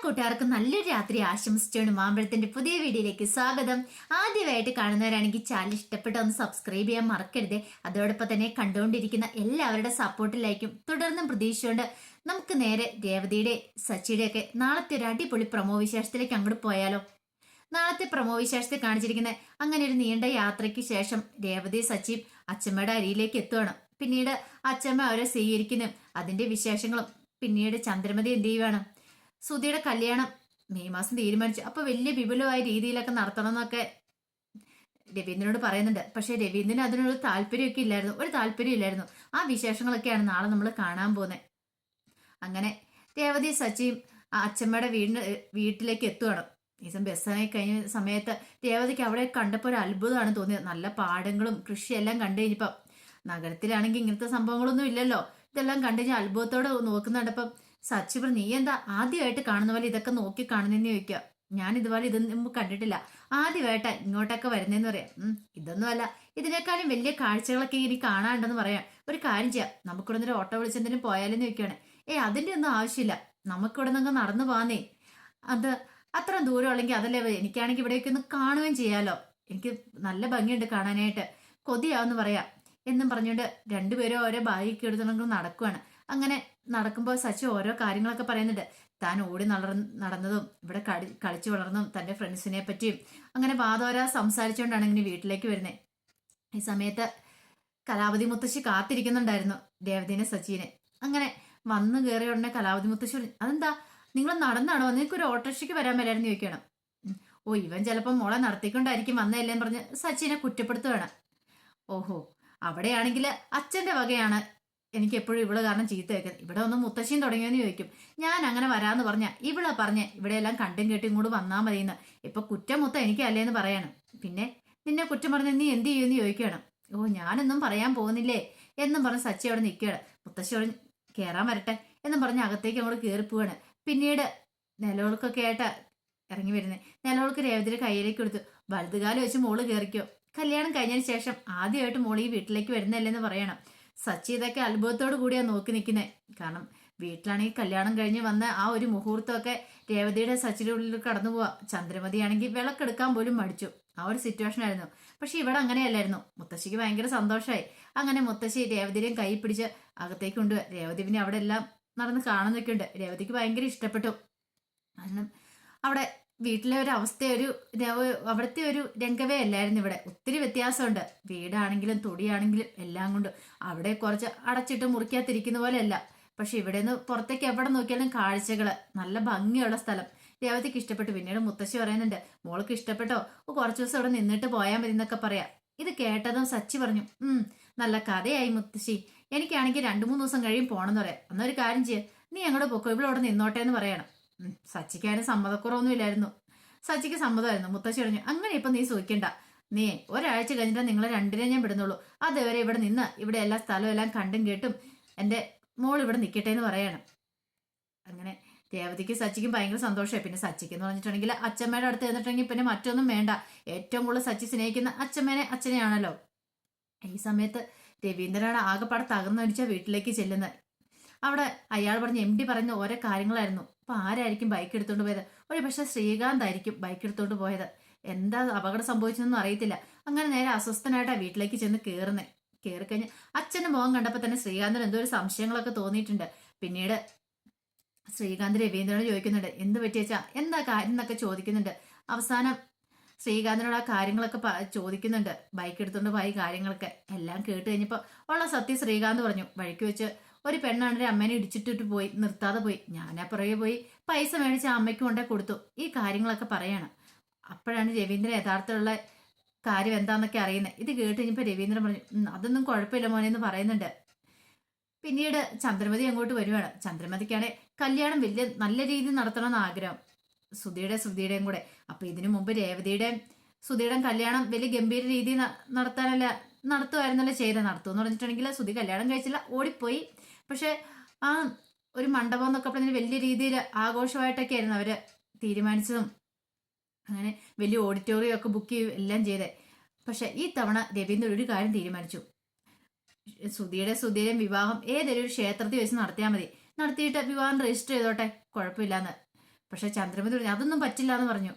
കൂട്ടുകാർക്കും നല്ലൊരു രാത്രി ആശംസിച്ചുകൊണ്ട് മാമ്പഴത്തിന്റെ പുതിയ വീഡിയോയിലേക്ക് സ്വാഗതം. ആദ്യമായിട്ട് കാണുന്നവരാണെങ്കിൽ ചാനൽ ഇഷ്ടപ്പെട്ട ഒന്ന് സബ്സ്ക്രൈബ് ചെയ്യാൻ മറക്കരുത്. അതോടൊപ്പം തന്നെ കണ്ടുകൊണ്ടിരിക്കുന്ന എല്ലാവരുടെ സപ്പോർട്ടിലായിരിക്കും തുടർന്നും പ്രതീക്ഷിച്ചുകൊണ്ട് നമുക്ക് നേരെ രേവതിയുടെ സച്ചിയുടെ ഒക്കെ നാളത്തെ ഒരു അടിപൊളി പ്രമോ വിശേഷത്തിലേക്ക് അങ്ങോട്ട് പോയാലോ. നാളത്തെ പ്രമോ വിശേഷത്തിൽ കാണിച്ചിരിക്കുന്ന അങ്ങനെ ഒരു നീണ്ട യാത്രയ്ക്ക് ശേഷം രേവതി സച്ചിയും അച്ഛമ്മയുടെ അരിയിലേക്ക് എത്തുകയാണ്. പിന്നീട് അച്ഛമ്മ അവരെ സ്വീകരിക്കുന്നു. അതിന്റെ വിശേഷങ്ങളും പിന്നീട് ചന്ദ്രമതി എന്ത് ചെയ്യുവാണ്, സുധിയുടെ കല്യാണം മെയ് മാസം തീരുമാനിച്ചു. അപ്പൊ വലിയ വിപുലമായ രീതിയിലൊക്കെ നടത്തണം എന്നൊക്കെ രവീന്ദ്രനോട് പറയുന്നുണ്ട്. പക്ഷെ രവീന്ദ്രന് അതിനൊരു താല്പര്യമൊക്കെ ഇല്ലായിരുന്നു, ഒരു താല്പര്യം ഇല്ലായിരുന്നു. ആ വിശേഷങ്ങളൊക്കെയാണ് നാളെ നമ്മൾ കാണാൻ പോകുന്നത്. അങ്ങനെ രേവതി സച്ചിയും അച്ഛമ്മയുടെ വീട്ടിലേക്ക് എത്തുകയാണ്. ഈ ബസ്സായി കഴിഞ്ഞ സമയത്ത് രേവതിക്ക് അവിടെ കണ്ടപ്പോൾ ഒരു അത്ഭുതമാണ് തോന്നിയത്. നല്ല പാടങ്ങളും കൃഷിയെല്ലാം കണ്ടു കഴിഞ്ഞപ്പം, നഗരത്തിലാണെങ്കിൽ ഇങ്ങനത്തെ സംഭവങ്ങളൊന്നും ഇല്ലല്ലോ. ഇതെല്ലാം കണ്ടു കഴിഞ്ഞാൽ അത്ഭുതത്തോടെ നോക്കുന്നുണ്ടപ്പം സച്ചി പറഞ്ഞു, നീ എന്താ ആദ്യമായിട്ട് കാണുന്ന പോലെ ഇതൊക്കെ നോക്കി കാണുന്നെന്ന് ചോദിക്കുക. ഞാൻ ഇതുപോലെ ഇതൊന്നും കണ്ടിട്ടില്ല, ആദ്യമായിട്ടാ ഇങ്ങോട്ടൊക്കെ വരുന്നതെന്ന് പറയാം. ഇതൊന്നും അല്ല, ഇതിനേക്കാളും വലിയ കാഴ്ചകളൊക്കെ ഇനി കാണാണ്ടെന്ന് പറയാം. ഒരു കാര്യം ചെയ്യാം, നമുക്കിവിടെ നിന്ന് ഓട്ടോ വിളിച്ചെന്തിനും പോയാലെന്ന് ചോദിക്കുകയാണ്. അതിന്റെ ഒന്നും ആവശ്യമില്ല, നമുക്കിവിടെ നിന്ന് നടന്നു പോകാന്നേ. അത് അത്ര ദൂരം ഉള്ളെങ്കിൽ അതല്ലേ, എനിക്കാണെങ്കിൽ ഇവിടേക്ക് ഒന്ന് കാണുകയും ചെയ്യാലോ. എനിക്ക് നല്ല ഭംഗിയുണ്ട് കാണാനായിട്ട്, കൊതിയാവെന്ന് പറയാം എന്നും പറഞ്ഞുകൊണ്ട് രണ്ടുപേരും ഓരോ ബാഗൊക്കെ എടുത്തുകൊണ്ട് നടക്കുവാണ്. അങ്ങനെ നടക്കുമ്പോൾ സച്ചി ഓരോ കാര്യങ്ങളൊക്കെ പറയുന്നുണ്ട്. താൻ ഓടി നടന്നതും ഇവിടെ കളിച്ചു വളർന്നതും തന്റെ ഫ്രണ്ട്സിനെ പറ്റിയും അങ്ങനെ വാദോര സംസാരിച്ചുകൊണ്ടാണ് ഇങ്ങനെ വീട്ടിലേക്ക് വരുന്നത്. ഈ സമയത്ത് കലാവതി മുത്തശ്ശി കാത്തിരിക്കുന്നുണ്ടായിരുന്നു രേവതിനെ സച്ചിനെ. അങ്ങനെ വന്നു കയറിയ ഉടനെ കലാവതി മുത്തശ്ശി പറഞ്ഞു, അതെന്താ നിങ്ങൾ നടന്നാണോ, നിനക്കൊരു ഓട്ടോറിക്ഷയ്ക്ക് വരാൻ മേലായിരുന്നു ചോദിക്കണം. ഇവൻ ചിലപ്പോൾ മോളെ നടത്തിക്കൊണ്ടായിരിക്കും വന്നതല്ലേന്ന് പറഞ്ഞ് സച്ചിനെ കുറ്റപ്പെടുത്തുകയാണ്. ഓഹോ, അവിടെയാണെങ്കിൽ അച്ഛന്റെ വകയാണ് എനിക്ക് എപ്പോഴും ഇവള് കാരണം ചീത്ത വെക്കുന്നത്. ഇവിടെ ഒന്ന് മുത്തശ്ശിയും തുടങ്ങിയെന്ന് ചോദിക്കും. ഞാൻ അങ്ങനെ വരാന്ന് പറഞ്ഞ ഇവളെ പറഞ്ഞ് ഇവിടെയെല്ലാം കണ്ടും കേട്ടും ഇങ്ങോട്ട് വന്നാൽ മതിയെന്ന്. ഇപ്പൊ കുറ്റം മൊത്തം എനിക്കല്ലേന്ന് പറയാണ്. പിന്നെ നിന്നെ കുറ്റം പറഞ്ഞ് നീ എന്ത് ചെയ്യുമെന്ന് ചോദിക്കുകയാണ്. ഞാനൊന്നും പറയാൻ പോകുന്നില്ലേ എന്നും പറഞ്ഞ് സച്ചി അവിടെ നിൽക്കുകയാണ്. മുത്തശ്ശി പറഞ്ഞ് കയറാൻ വരട്ടെ എന്നും പറഞ്ഞ് അകത്തേക്ക് അങ്ങോട്ട് കയറിപ്പോവാണ്. പിന്നീട് നിലവിളക്കൊക്കെ ആയിട്ട് ഇറങ്ങി വരുന്നത്. നിലവിളക്ക് രേവതിയുടെ കയ്യിലേക്ക് കൊടുത്തു. വലതുകാലം വെച്ച് മോള് കയറിക്കോ, കല്യാണം കഴിഞ്ഞതിന് ശേഷം ആദ്യമായിട്ട് മോള് ഈ വീട്ടിലേക്ക് വരുന്നല്ലേന്ന് പറയണം. സച്ചി ഇതൊക്കെ അത്ഭുതത്തോടു കൂടിയാണ് നോക്കി നിൽക്കുന്നത്. കാരണം വീട്ടിലാണെങ്കിൽ കല്യാണം കഴിഞ്ഞ് വന്ന ആ ഒരു മുഹൂർത്തമൊക്കെ രേവതിയുടെ സച്ചിയുടെ ഉള്ളിൽ കടന്നു പോവാ. ചന്ദ്രമതി ആണെങ്കിൽ വിളക്കെടുക്കാൻ പോലും മടിച്ചു. ആ ഒരു സിറ്റുവേഷൻ ആയിരുന്നു. പക്ഷെ ഇവിടെ അങ്ങനെയല്ലായിരുന്നു. മുത്തശ്ശിക്ക് ഭയങ്കര സന്തോഷമായി. അങ്ങനെ മുത്തശ്ശി രേവതിയുടെയും കൈ പിടിച്ച് അകത്തേക്ക് കൊണ്ടുപോയി. രേവതി പിന്നെ അവിടെ എല്ലാം നടന്ന് കാണുന്നൊക്കെ ഉണ്ട്. രേവതിക്ക് ഭയങ്കര ഇഷ്ടപ്പെട്ടു. കാരണം അവിടെ വീട്ടിലെ ഒരു അവസ്ഥ അവിടുത്തെ ഒരു രംഗവേ അല്ലായിരുന്നു. ഇവിടെ ഒത്തിരി വ്യത്യാസമുണ്ട്. വീടാണെങ്കിലും തൊടിയാണെങ്കിലും എല്ലാം കൊണ്ടും. അവിടെ കുറച്ച് അടച്ചിട്ട് മുറിക്കാത്തിരിക്കുന്ന പോലെയല്ല. പക്ഷെ ഇവിടെ നിന്ന് പുറത്തേക്ക് എവിടെ നോക്കിയാലും കാഴ്ചകള്, നല്ല ഭംഗിയുള്ള സ്ഥലം. രേവതിക്ക് ഇഷ്ടപ്പെട്ടു. പിന്നീട് മുത്തശ്ശി പറയുന്നുണ്ട്, മോൾക്ക് ഇഷ്ടപ്പെട്ടോ, കുറച്ചു ദിവസം ഇവിടെ നിന്നിട്ട് പോയാൽ മതി എന്നൊക്കെ പറയാം. ഇത് കേട്ടതും സച്ചി പറഞ്ഞു, നല്ല കഥയായി മുത്തശ്ശി, എനിക്കാണെങ്കിൽ 2-3 ദിവസം കഴിയും പോണെന്ന് പറയാം. എന്നൊരു കാര്യം ചെയ്യ, നീ അങ്ങോട്ട് പൊക്കോ, ഇവിടെ അവിടെ നിന്നോട്ടെ എന്ന് പറയണം. സച്ചിക്കാരും സമ്മതക്കുറവൊന്നും ഇല്ലായിരുന്നു. സച്ചിക്ക് സമ്മതമായിരുന്നു. മുത്തശ്ശി പറഞ്ഞു, അങ്ങനെ ഇപ്പൊ നീ സൂഹിക്കണ്ട, നീ ഒരാഴ്ച കഴിഞ്ഞിട്ട് നിങ്ങളെ രണ്ടിനെ ഞാൻ വിടുന്നുള്ളൂ. അതുവരെ ഇവിടെ നിന്ന് ഇവിടെ എല്ലാ സ്ഥലവും എല്ലാം കണ്ടും കേട്ടും എന്റെ മോൾ ഇവിടെ നിൽക്കട്ടെ എന്ന് പറയണം. അങ്ങനെ രേവതിക്ക് സച്ചിക്കും ഭയങ്കര സന്തോഷമായി. പിന്നെ സച്ചിക്ക് എന്ന് പറഞ്ഞിട്ടുണ്ടെങ്കിൽ അച്ഛമ്മയുടെ അടുത്ത് ചെന്നിട്ടുണ്ടെങ്കിൽ പിന്നെ മറ്റൊന്നും വേണ്ട. ഏറ്റവും കൂടുതൽ സച്ചി സ്നേഹിക്കുന്ന അച്ഛനെയാണല്ലോ. ഈ സമയത്ത് രവീന്ദ്രനാണ് ആകെപ്പാടെ തകർന്നടിച്ച വീട്ടിലേക്ക് ചെല്ലുന്നത്. അവിടെ അയാൾ പറഞ്ഞ MD പറയുന്ന ഓരോ കാര്യങ്ങളായിരുന്നു. അപ്പൊ ആരായിരിക്കും ബൈക്ക് എടുത്തോണ്ട് പോയത്? ഒരു പക്ഷെ ശ്രീകാന്ത് ആയിരിക്കും ബൈക്ക് എടുത്തോണ്ട് പോയത്. എന്താ അപകടം സംഭവിച്ചതെന്നും അറിയത്തില്ല. അങ്ങനെ നേരെ അസ്വസ്ഥനായിട്ടാ വീട്ടിലേക്ക് ചെന്ന് കയറിക്കഴിഞ്ഞ് അച്ഛന്റെ മുഖം കണ്ടപ്പോൾ തന്നെ ശ്രീകാന്തിന് എന്തോ ഒരു സംശയങ്ങളൊക്കെ തോന്നിയിട്ടുണ്ട്. പിന്നീട് ശ്രീകാന്ത് രവീന്ദ്രനോട് ചോദിക്കുന്നുണ്ട്, എന്ത് പറ്റിയച്ചാ, എന്താ കാര്യം എന്നൊക്കെ ചോദിക്കുന്നുണ്ട്. അവസാനം ശ്രീകാന്തിനോട് ആ കാര്യങ്ങളൊക്കെ ചോദിക്കുന്നുണ്ട്. ബൈക്ക് എടുത്തോണ്ട് പോയി കാര്യങ്ങളൊക്കെ എല്ലാം കേട്ട് കഴിഞ്ഞപ്പോ ഉള്ള സത്യം ശ്രീകാന്ത് പറഞ്ഞു. വഴിക്ക് വെച്ച് ഒരു പെണ്ണാണ് അമ്മേനെ ഇടിച്ചിട്ടിട്ട് പോയി, നിർത്താതെ പോയി. ഞാനാ പുറകെ പോയി പൈസ മേടിച്ച അമ്മയ്ക്ക് കൊണ്ടേ കൊടുത്തു. ഈ കാര്യങ്ങളൊക്കെ പറയണം. അപ്പോഴാണ് രവീന്ദ്രൻ യഥാർത്ഥമുള്ള കാര്യം എന്താന്നൊക്കെ അറിയുന്നത്. ഇത് കേട്ട് കഴിഞ്ഞപ്പോ രവീന്ദ്രൻ പറഞ്ഞു, അതൊന്നും കുഴപ്പമില്ല മോനെ എന്ന് പറയുന്നുണ്ട്. പിന്നീട് ചന്ദ്രമതി അങ്ങോട്ട് വരുവാണ്. ചന്ദ്രമതിക്കാണ് കല്യാണം നല്ല രീതിയിൽ നടത്തണമെന്ന് ആഗ്രഹം, ശ്രുതിയുടെയും കൂടെ. അപ്പൊ ഇതിനു മുമ്പ് ശ്രുതിയുടെയും കല്യാണം വലിയ ഗംഭീര രീതിയിൽ നടത്തുമായിരുന്നല്ലോ ചെയ്ത. നടത്തുമെന്ന് പറഞ്ഞിട്ടുണ്ടെങ്കിൽ ശ്രുതി കല്യാണം കഴിച്ചില്ല, ഓടിപ്പോയി. പക്ഷെ ആ ഒരു മണ്ഡപം എന്നൊക്കെ പറഞ്ഞാൽ വലിയ രീതിയിൽ ആഘോഷമായിട്ടൊക്കെ ആയിരുന്നു അവര് തീരുമാനിച്ചതും. അങ്ങനെ വലിയ ഓഡിറ്റോറിയം ഒക്കെ ബുക്ക് ചെയ്യും എല്ലാം ചെയ്തേ. പക്ഷെ ഈ തവണ രവീന്ദ്രൻ ഒരു കാര്യം തീരുമാനിച്ചു. ശ്രുതിയുടെയും വിവാഹം ഏതൊരു ക്ഷേത്രത്തിൽ വെച്ച് നടത്തിയാൽ മതി, നടത്തിയിട്ട് വിവാഹം രജിസ്റ്റർ ചെയ്തോട്ടെ, കുഴപ്പമില്ലാന്ന്. പക്ഷെ ചന്ദ്രമതി പറഞ്ഞു അതൊന്നും പറ്റില്ല എന്ന് പറഞ്ഞു.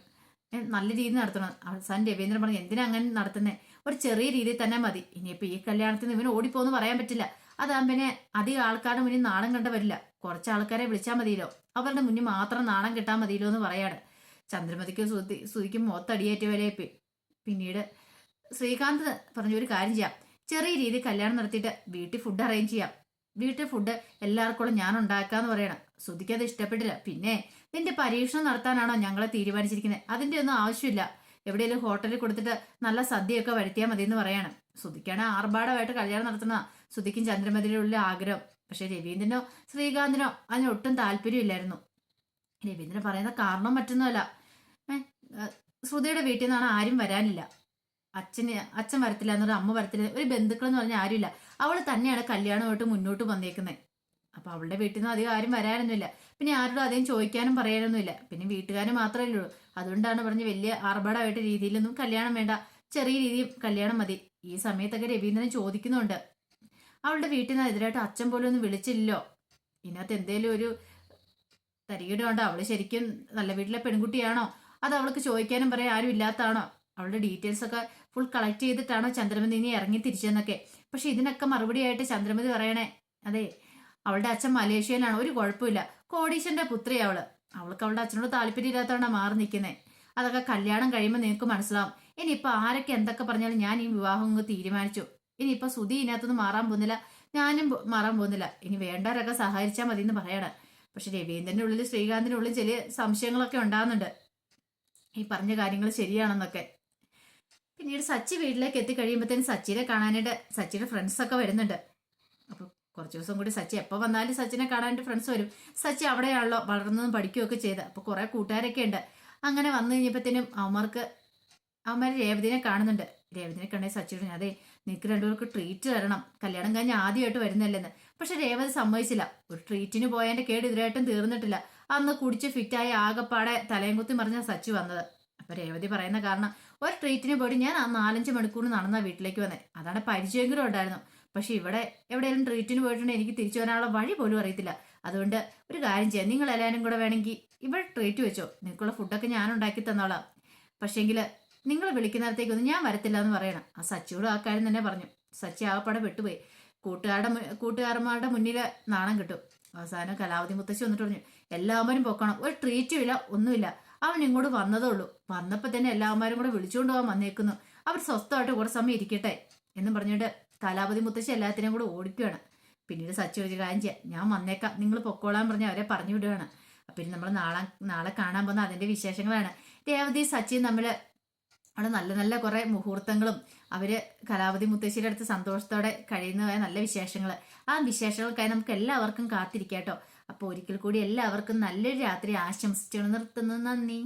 നല്ല രീതിയിൽ നടത്തണം. അവസാനം രവീന്ദ്രൻ പറഞ്ഞു എന്തിനാ അങ്ങനെ നടത്തുന്നേ, ഒരു ചെറിയ രീതിയിൽ തന്നെ മതി. ഇനിയിപ്പോ ഈ കല്യാണത്തിന് ഇവന് ഓടിപ്പോന്ന് പറയാൻ പറ്റില്ല. അതാകുമ്പന്നെ അധികം ആൾക്കാരുടെ മുന്നിൽ നാണം കണ്ട വരില്ല. കുറച്ച് ആൾക്കാരെ വിളിച്ചാൽ മതിയല്ലോ, അവരുടെ മുന്നിൽ മാത്രം നാണം കിട്ടാൻ മതിയല്ലോ എന്ന് പറയാണ്. ചന്ദ്രമതിക്ക് ശ്രുതിക്കും മൊത്തടിയേറ്റ വരെയായി. പിന്നീട് ശ്രീകാന്ത് പറഞ്ഞു ഒരു കാര്യം ചെയ്യാം, ചെറിയ രീതിയിൽ കല്യാണം നടത്തിയിട്ട് വീട്ടിൽ ഫുഡ് അറേഞ്ച് ചെയ്യാം. വീട്ടിൽ ഫുഡ് എല്ലാവർക്കും ഞാൻ ഉണ്ടാക്കാന്ന് പറയണം. ശ്രുതിക്ക് അത് ഇഷ്ടപ്പെട്ടില്ല. പിന്നെ നിന്റെ പരീക്ഷണം നടത്താനാണോ ഞങ്ങളെ തീരുമാനിച്ചിരിക്കുന്നത്, അതിന്റെ ഒന്നും ആവശ്യമില്ല. എവിടെയെങ്കിലും ഹോട്ടലിൽ കൊടുത്തിട്ട് നല്ല സദ്യയൊക്കെ വരുത്തിയാൽ മതി എന്ന് പറയാണ്. ശ്രുതിക്കാണ് ആർഭാടമായിട്ട് കല്യാണം നടത്തുന്ന ശ്രുതിക്കും ചന്ദ്രമതിയിലുള്ള ആഗ്രഹം. പക്ഷെ രവീന്ദ്രനോ ശ്രീകാന്തിനോ അതിനൊട്ടും താല്പര്യമില്ലായിരുന്നു. രവീന്ദ്രൻ പറയുന്ന കാരണം മറ്റൊന്നുമല്ല, ശ്രുതിയുടെ വീട്ടിൽ നിന്നാണ് ആരും വരാനില്ല. അച്ഛൻ വരത്തില്ല എന്നൊരു അമ്മ വരത്തില്ല, ഒരു ബന്ധുക്കൾ എന്ന് പറഞ്ഞാൽ ആരുമില്ല. അവള് തന്നെയാണ് കല്യാണമായിട്ട് മുന്നോട്ട് വന്നേക്കുന്നത്. അപ്പൊ അവളുടെ വീട്ടിൽ നിന്ന് അധികം ആരും വരാനൊന്നുമില്ല. പിന്നെ ആരോടും അധികം ചോദിക്കാനും പറയാനൊന്നുമില്ല. പിന്നെ വീട്ടുകാർ മാത്രമേ ഉള്ളൂ. അതുകൊണ്ടാണ് പറഞ്ഞ് വലിയ ആർഭാടമായിട്ട് രീതിയിലൊന്നും കല്യാണം വേണ്ട, ചെറിയ രീതിയിൽ കല്യാണം മതി. ഈ സമയത്തൊക്കെ രവീന്ദ്രൻ ചോദിക്കുന്നുണ്ട്, അവളുടെ വീട്ടിൽ നിന്ന് എതിരായിട്ട് അച്ഛൻ പോലും ഒന്നും വിളിച്ചില്ലല്ലോ, ഇതിനകത്ത് എന്തേലും ഒരു തരികിടുണ്ടോ, അവള് ശരിക്കും നല്ല വീട്ടിലെ പെൺകുട്ടിയാണോ, അത് അവൾക്ക് ചോദിക്കാനും പറയാൻ ആരും ഇല്ലാത്തതാണോ, അവളുടെ ഡീറ്റെയിൽസ് ഒക്കെ ഫുൾ കളക്ട് ചെയ്തിട്ടാണോ ചന്ദ്രമതി ഇനി ഇറങ്ങി തിരിച്ചെന്നൊക്കെ. പക്ഷെ ഇതിനൊക്കെ മറുപടിയായിട്ട് ചന്ദ്രമതി പറയണേ, അതെ അവളുടെ അച്ഛൻ മലേഷ്യയിലാണ്, ഒരു കുഴപ്പമില്ല, കോടീശ്വരന്റെ പുത്രി അവൾക്ക് അവളുടെ അച്ഛനോട് താല്പര്യം ഇല്ലാത്തതുകൊണ്ടാണ് മാറി നിൽക്കുന്നത്. അതൊക്കെ കല്യാണം കഴിയുമ്പോൾ നിനക്ക് മനസ്സിലാവും. ഇനിയിപ്പൊ ആരൊക്കെ എന്തൊക്കെ പറഞ്ഞാലും ഞാൻ ഈ വിവാഹം അങ്ങ് തീരുമാനിച്ചു. ഇനിയിപ്പൊ ശ്രുതി ഇതിനകത്തൊന്നും മാറാൻ പോകുന്നില്ല, ഞാനും മാറാൻ പോകുന്നില്ല. ഇനി വേണ്ടവരൊക്കെ സഹായിച്ചാൽ മതി എന്ന് പറയാണ്. പക്ഷെ രവീന്ദ്രന്റെ ഉള്ളിൽ ശ്രീകാന്തിന്റെ ഉള്ളിൽ ചെറിയ സംശയങ്ങളൊക്കെ ഉണ്ടാകുന്നുണ്ട്, ഈ പറഞ്ഞ കാര്യങ്ങൾ ശരിയാണെന്നൊക്കെ. പിന്നീട് സച്ചി വീട്ടിലേക്ക് എത്തിക്കഴിയുമ്പോഴത്തേനും സച്ചിനെ കാണാനായിട്ട് സച്ചിയുടെ ഫ്രണ്ട്സൊക്കെ വരുന്നുണ്ട്. അപ്പൊ കുറച്ച് ദിവസം കൂടി സച്ചി എപ്പോൾ വന്നാലും സച്ചിനെ കാണാനായിട്ട് ഫ്രണ്ട്സ് വരും. സച്ചി അവിടെയാണല്ലോ വളർന്നതും പഠിക്കുകയൊക്കെ ചെയ്ത്. അപ്പൊ കുറെ കൂട്ടുകാരൊക്കെ ഉണ്ട്. അങ്ങനെ വന്നു കഴിഞ്ഞപ്പോഴത്തേനും അവന്മാർ രേവതിനെ കാണുന്നുണ്ട്. രേവതിനെ കണ്ടേ സച്ചിയോട് അതെ നിനക്ക് രണ്ടുപേർക്ക് ട്രീറ്റ് തരണം, കല്യാണം കഴിഞ്ഞ് ആദ്യമായിട്ട് വരുന്നല്ലെന്ന്. പക്ഷെ രേവതി സമ്മതിച്ചില്ല. ഒരു ട്രീറ്റിന് പോയതിന്റെ കേട് ഇതിനായിട്ടും തീർന്നിട്ടില്ല. അന്ന് കുടിച്ച് ഫിറ്റായി ആകെപ്പാടെ തലയും കുത്തി മറിഞ്ഞ സച്ചി വന്നത്. അപ്പൊ രേവതി പറയുന്ന കാരണം, ഒരു ട്രീറ്റിന് പോയി ഞാൻ ആ 4-5 മണിക്കൂർ നടന്ന വീട്ടിലേക്ക് വന്നേ, അതാണ് പരിചയമെങ്കിലും ഉണ്ടായിരുന്നു. പക്ഷെ ഇവിടെ എവിടെയെങ്കിലും ട്രീറ്റിന് പോയിട്ടുണ്ടെങ്കിൽ എനിക്ക് തിരിച്ചു വരാനുള്ള വഴി പോലും അറിയത്തില്ല. അതുകൊണ്ട് ഒരു കാര്യം ചെയ്യാം, നിങ്ങൾ എല്ലാവരും കൂടെ വേണമെങ്കിൽ ഇവിടെ ട്രീറ്റ് വെച്ചോ, നിങ്ങൾക്കുള്ള ഫുഡൊക്കെ ഞാൻ ഉണ്ടാക്കി തന്നോളാം. പക്ഷേങ്കിൽ നിങ്ങൾ വിളിക്കുന്നിടത്തേക്കൊന്നും ഞാൻ വരത്തില്ല എന്ന് പറയണം. ആ സച്ചിയോട് ആ കാര്യം തന്നെ പറഞ്ഞു. സച്ചി ആകപ്പാടെ പെട്ടുപോയി. കൂട്ടുകാരന്മാരുടെ മുന്നിൽ നാണം കിട്ടും. അവസാനം കലാവതി മുത്തശ്ശി വന്നിട്ട് പറഞ്ഞു, എല്ലാവരും പൊക്കണം, ഒരു ട്രീറ്റും ഇല്ല, ഒന്നുമില്ല. അവൻ ഇങ്ങോട്ട് വന്നതേ ഉള്ളൂ, വന്നപ്പോൾ തന്നെ എല്ലാവരും കൂടെ വിളിച്ചുകൊണ്ട് പോകാൻ വന്നേക്കുന്നു, അവർ സ്വസ്ഥമായിട്ട് കുറേ സമയം ഇരിക്കട്ടെ എന്നും പറഞ്ഞിട്ട് കലാവതി മുത്തശ്ശി എല്ലാത്തിനെയും കൂടെ ഓടിക്കുകയാണ്. പിന്നീട് സച്ചി ഒരു കാര്യം ചെയ്യാം, ഞാൻ വന്നേക്കാം, നിങ്ങൾ പൊക്കോളാൻ പറഞ്ഞ് അവരെ പറഞ്ഞു വിടുകയാണ്. പിന്നെ നമ്മൾ നാളെ കാണാൻ പോകുന്ന അതിന്റെ വിശേഷങ്ങളാണ്. രേവതി സച്ചിയും തമ്മിൽ അവിടെ നല്ല നല്ല കുറെ മുഹൂർത്തങ്ങളും അവര് കലാവതി മുത്തശ്ശിയുടെ അടുത്ത് സന്തോഷത്തോടെ കഴിയുന്നതായ നല്ല വിശേഷങ്ങൾ. ആ വിശേഷങ്ങൾക്കായി നമുക്ക് എല്ലാവർക്കും കാത്തിരിക്കാട്ടോ. അപ്പോൾ ഒരിക്കൽ കൂടി എല്ലാവർക്കും നല്ലൊരു രാത്രി ആശംസിച്ചു നിർത്തുന്നു. നന്ദി.